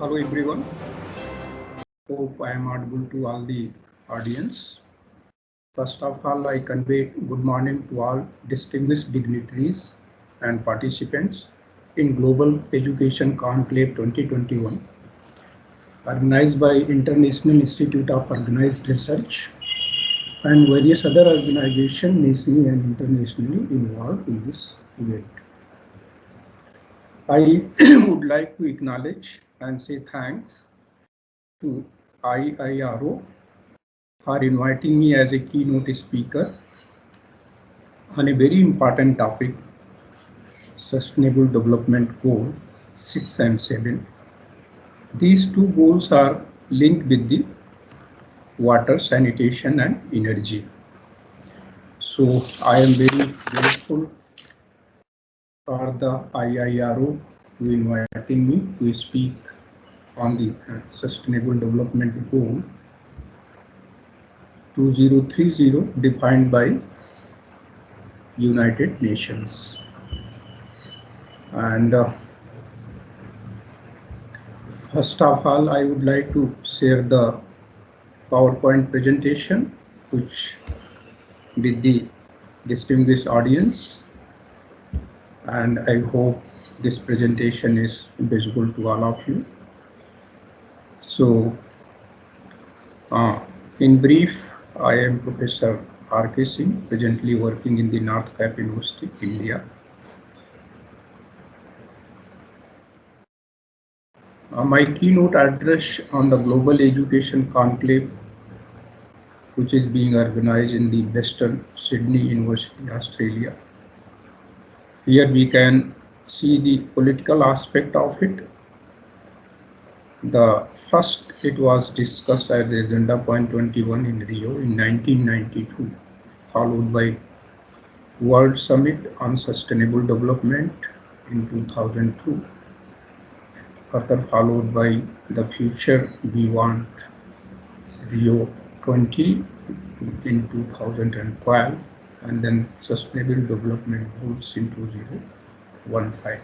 Hello everyone. Hope I am audible to all the audience. First of all, I convey good morning to all distinguished dignitaries and participants in Global Education Conclave 2021, organized by International Institute of Organized Research and various other organizations nationally and internationally involved in this event. I would like to acknowledge and say thanks to IIRO for inviting me as a keynote speaker on a very important topic, Sustainable Development Goal 6 and 7. These two goals are linked with the water, sanitation and energy. So I am very grateful for the IIRO to inviting me to speak on the Sustainable Development Goal 2030 defined by United Nations. And first of all, I would like to share the PowerPoint presentation which with the distinguished audience, and I hope this presentation is visible to all of you. So in brief, I am Professor R.K. Singh, presently working in the North Cap University, India. My keynote address on the Global Education Conclave, which is being organized in the Western Sydney University, Australia. Here we can see the political aspect of it. The first, it was discussed at the Agenda Point 21 in Rio in 1992, followed by World Summit on Sustainable Development in 2002, further followed by the Future We Want Rio 20 in 2012, and then Sustainable Development Goals in 2015.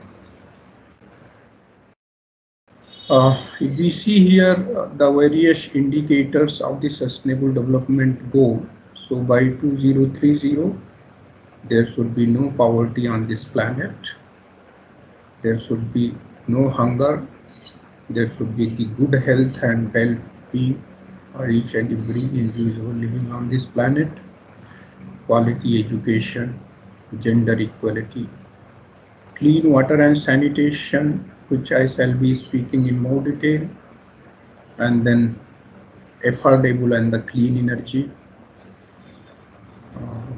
If we see here the various indicators of the Sustainable Development Goal, so by 2030, there should be no poverty on this planet, there should be no hunger, there should be the good health and well-being for each and every individual living on this planet, quality education, gender equality, clean water and sanitation, which I shall be speaking in more detail, and then affordable and the clean energy.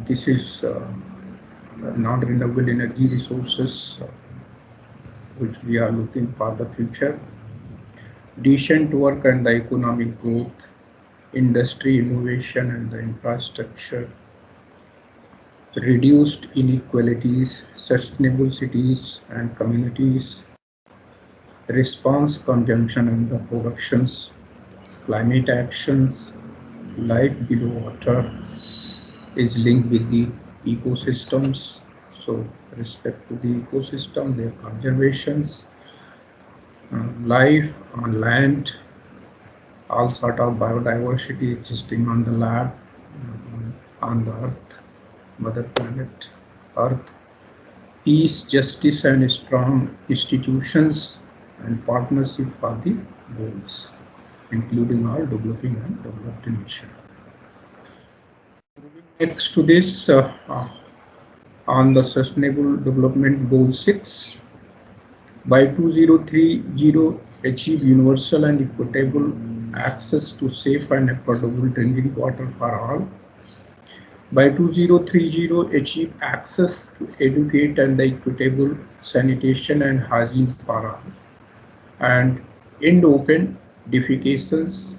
This is non-renewable energy resources which we are looking for the future. Decent work and the economic growth, industry innovation and the infrastructure, reduced inequalities, sustainable cities and communities, response consumption and the productions, climate actions, life below water is linked with the ecosystems. So respect to the ecosystem, their conservations, life on land, all sort of biodiversity existing on the land, on the earth, mother planet, earth, peace, justice and strong institutions and partnership for the goals, including all developing and developed nations. Next to this, on the Sustainable Development Goal 6, by 2030 achieve universal and equitable access to safe and affordable drinking water for all. By 2030 achieve access to educate and the equitable sanitation and hygiene for all. And end open defecations,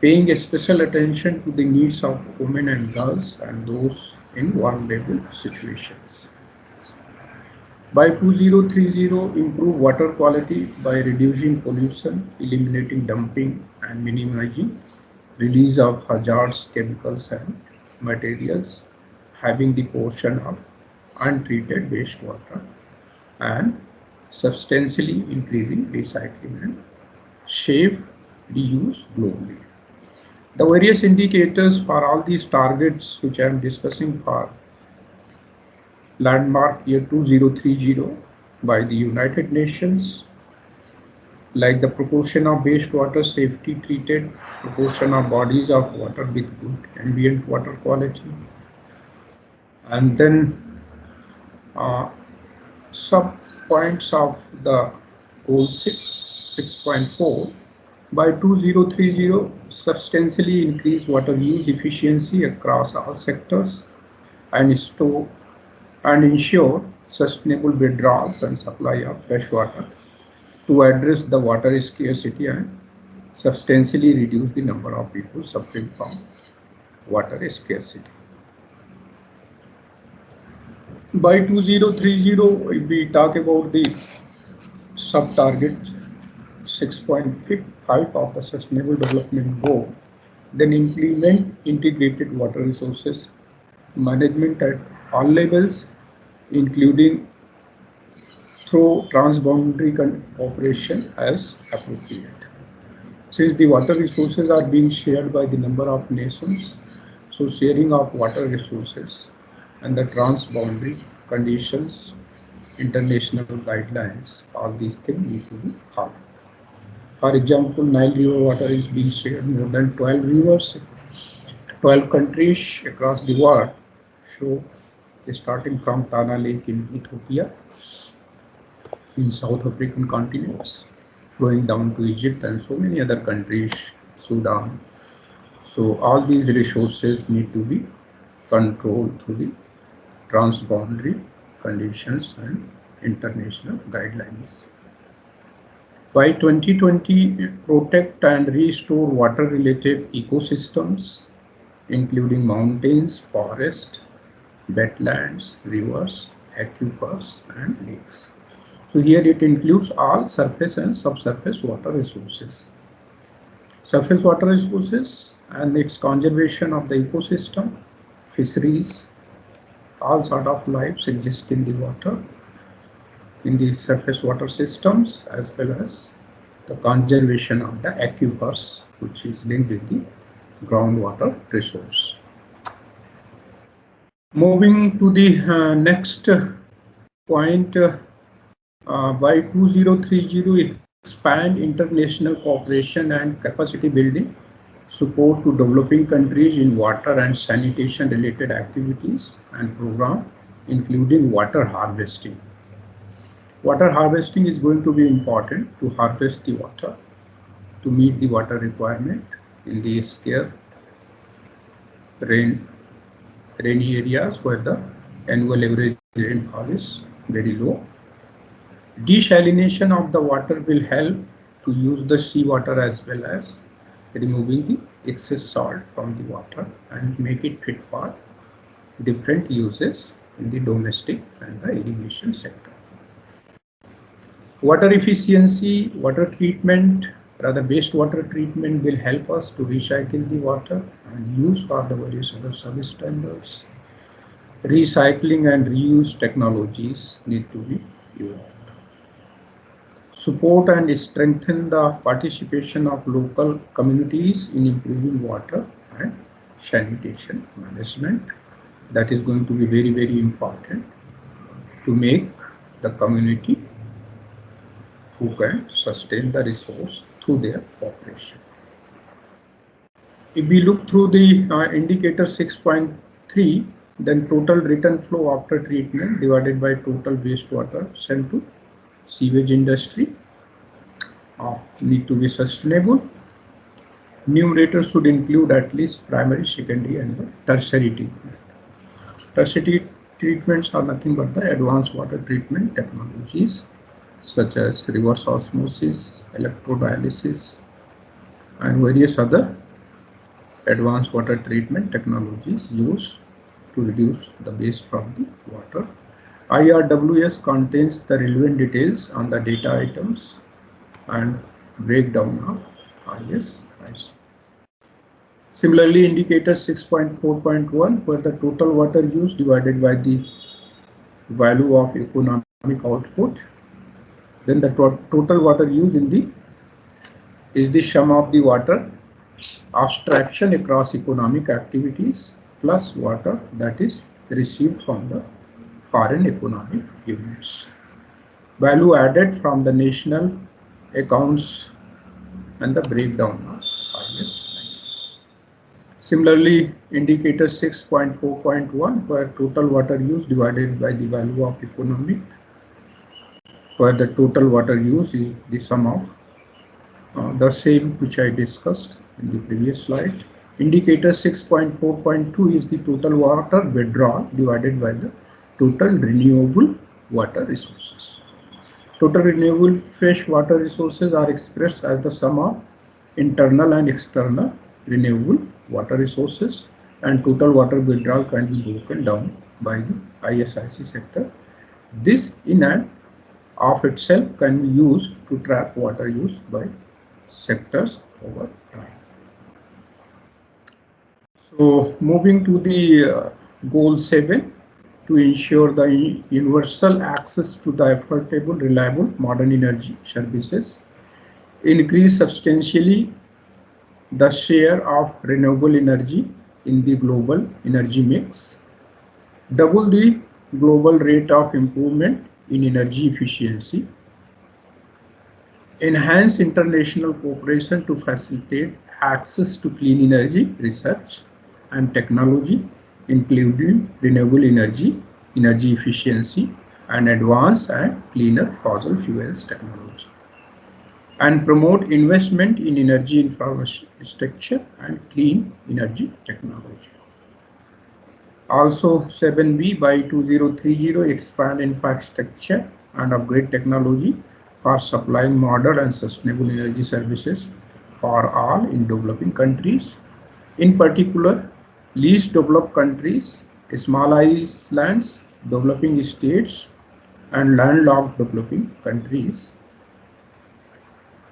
paying special attention to the needs of women and girls and those in vulnerable situations. By 2030, improve water quality by reducing pollution, eliminating dumping and minimizing release of hazardous chemicals and materials, having the portion of untreated wastewater, and substantially increasing recycling and safe reuse globally. The various indicators for all these targets which I am discussing for landmark year 2030 by the United Nations, like the proportion of wastewater safety treated, proportion of bodies of water with good ambient water quality, and then sub points of the goal 6.4 by 2030 substantially increase water use efficiency across all sectors and store and ensure sustainable withdrawals and supply of fresh water to address the water scarcity and substantially reduce the number of people suffering from water scarcity. By 2030, if we talk about the sub-target 6.5 of the Sustainable Development Goal, then implement integrated water resources management at all levels, including through transboundary cooperation as appropriate. Since the water resources are being shared by the number of nations, so sharing of water resources and the transboundary conditions, international guidelines, all these things need to be followed. For example, Nile River water is being shared more than 12 rivers, 12 countries across the world. So, starting from Tana Lake in Ethiopia, in South African continents, flowing down to Egypt and so many other countries, Sudan. So all these resources need to be controlled through the transboundary conditions and international guidelines. By 2020, protect and restore water-related ecosystems, including mountains, forests, wetlands, rivers, aquifers, and lakes. So here it includes all surface and subsurface water resources. Surface water resources and its conservation of the ecosystem, fisheries, all sort of lives exist in the water, in the surface water systems, as well as the conservation of the aquifers, which is linked with the groundwater resource. Moving to the next point, by 2030, expand international cooperation and capacity building, support to developing countries in water and sanitation related activities and program, including water harvesting. Water harvesting is going to be important to harvest the water to meet the water requirement in the scarce rainy areas where the annual average rainfall is very low. Desalination of the water will help to use the seawater as well as removing the excess salt from the water and make it fit for different uses in the domestic and the irrigation sector. Water efficiency, water treatment, rather wastewater treatment will help us to recycle the water and use for the various other service standards. Recycling and reuse technologies need to be used. Support and strengthen the participation of local communities in improving water and sanitation management. That is going to be very, very important to make the community who can sustain the resource through their cooperation. If we look through the indicator 6.3, then total return flow after treatment divided by total wastewater sent to sewage industry need to be sustainable. Numerator should include at least primary, secondary, and the tertiary treatment. Tertiary treatments are nothing but the advanced water treatment technologies such as reverse osmosis, electrodialysis, and various other advanced water treatment technologies used to reduce the waste from the water. IRWS contains the relevant details on the data items and breakdown of IS. Similarly, indicator 6.4.1, where the total water use divided by the value of economic output Then the total water use in the is the sum of the water abstraction across economic activities plus water that is received from the foreign economic units. Value added from the national accounts and the breakdown of IS. Similarly, indicator 6.4.1 where total water use divided by the value of economic, where the total water use is the sum of the same which I discussed in the previous slide. Indicator 6.4.2 is the total water withdrawal divided by the total renewable water resources. Total renewable fresh water resources are expressed as the sum of internal and external renewable water resources, and total water withdrawal can be broken down by the ISIC sector. This in and of itself can be used to track water use by sectors over time. So moving to the goal 7, to ensure the universal access to the affordable, reliable, modern energy services, increase substantially the share of renewable energy in the global energy mix, double the global rate of improvement in energy efficiency, enhance international cooperation to facilitate access to clean energy research and technology, including renewable energy, energy efficiency, and advanced and cleaner fossil fuels technology, and promote investment in energy infrastructure and clean energy technology. Also 7B by 2030 expand infrastructure and upgrade technology for supplying modern and sustainable energy services for all in developing countries. In particular, least developed countries, small islands, developing states, and landlocked developing countries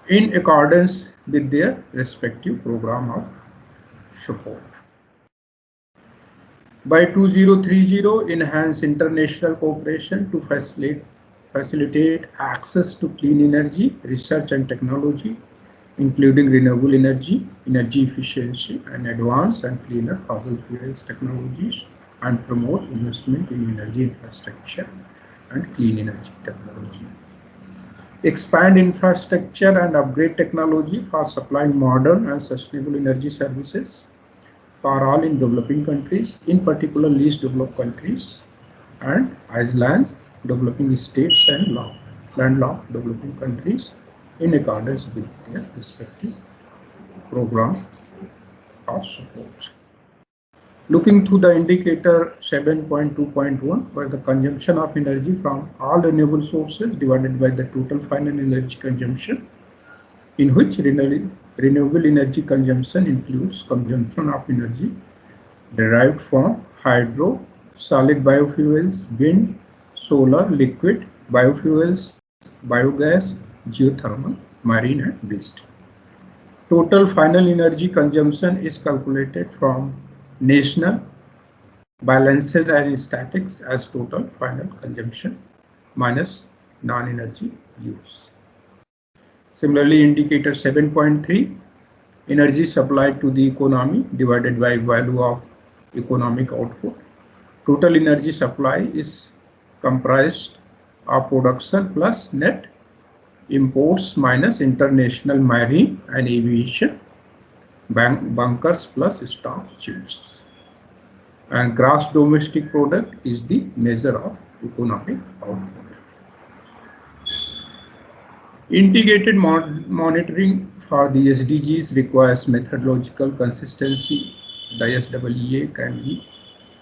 in accordance with their respective program of support. By 2030, enhance international cooperation to facilitate access to clean energy, research and technology, including renewable energy, energy efficiency, and advanced and cleaner fossil fuels technologies, and promote investment in energy infrastructure and clean energy technology. Expand infrastructure and upgrade technology for supplying modern and sustainable energy services for all in developing countries, in particular least developed countries and islands, developing states and landlocked developing countries in accordance with their respective program of support. Looking to the indicator 7.2.1, where the consumption of energy from all renewable sources divided by the total final energy consumption, in which renewable energy consumption includes consumption of energy derived from hydro, solid biofuels, wind, solar, liquid biofuels, biogas, geothermal, marine and waste. Total final energy consumption is calculated from national balanced and statics as total final consumption minus non-energy use. Similarly, indicator 7.3, energy supplied to the economy divided by value of economic output. Total energy supply is comprised of production plus net imports minus international marine and aviation bunkers plus stock changes. And gross domestic product is the measure of economic output. Integrated monitoring for the SDGs requires methodological consistency. The SEEA can be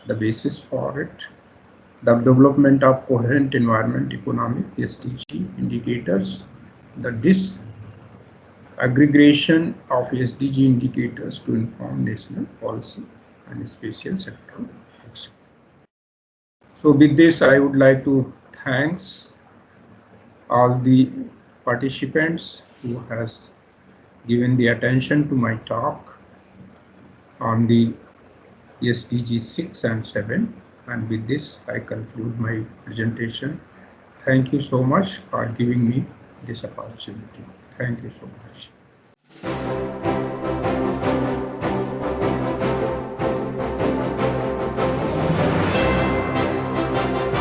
the basis for it. The development of coherent environment economic SDG indicators, the disaggregation of SDG indicators to inform national policy and special sector action. So with this, I would like to thanks all the participants who has given the attention to my talk on the SDG 6 and 7, and with this I conclude my presentation. Thank you so much for giving me this opportunity. Thank you so much.